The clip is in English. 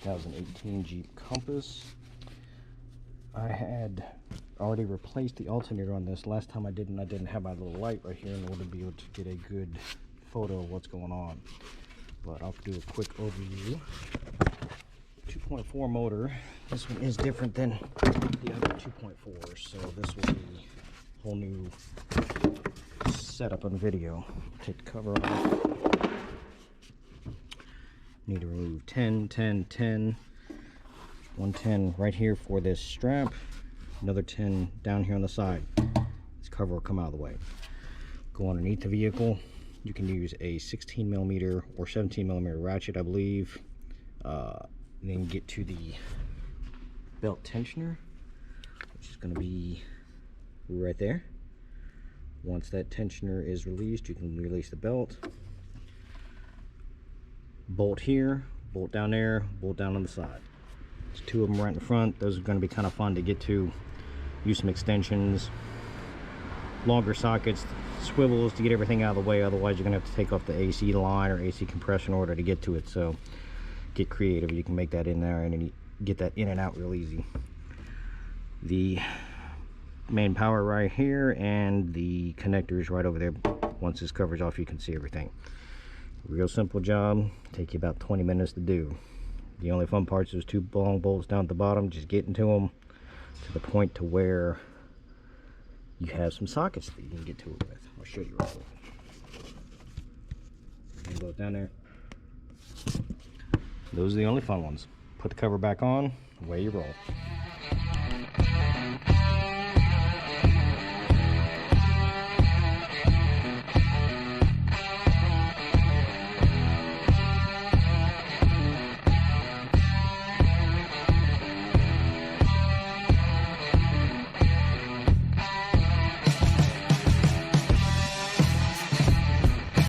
2018 Jeep Compass. I had already replaced the alternator on this. Last time I didn't have my little light right here in order to be able to get a good photo of what's going on. But I'll do a quick overview. 2.4 motor. This one is different than the other 2.4s, so this will be a whole new setup on video. Take the cover off. Need to remove 10, 10, 10. 110 right here for this strap. Another 10 down here on the side. This cover will come out of the way. Go underneath the vehicle. You can use a 16mm or 17mm ratchet, I believe. Then get to the belt tensioner, which is going to be right there. Once that tensioner is released, you can release the belt. Bolt here, bolt down there, bolt down on the side. There's two of them right in the front. Those are going to be kind of fun to get to. Use some extensions, longer sockets, swivels to get everything out of the way. Otherwise, you're going to have to take off the AC line or AC compressor in order to get to it. So get creative. You can make that in there and get that in and out real easy. The main power right here and the connectors right over there. Once this cover's off, you can see everything. Real simple job. Take you about 20 minutes to do. The only fun parts is two long bolts down at the bottom. Just getting to them to the point to where you have some sockets that you can get to it with. I'll show you real quick. And both down there. Those are the only fun ones. Put the cover back on, away you roll.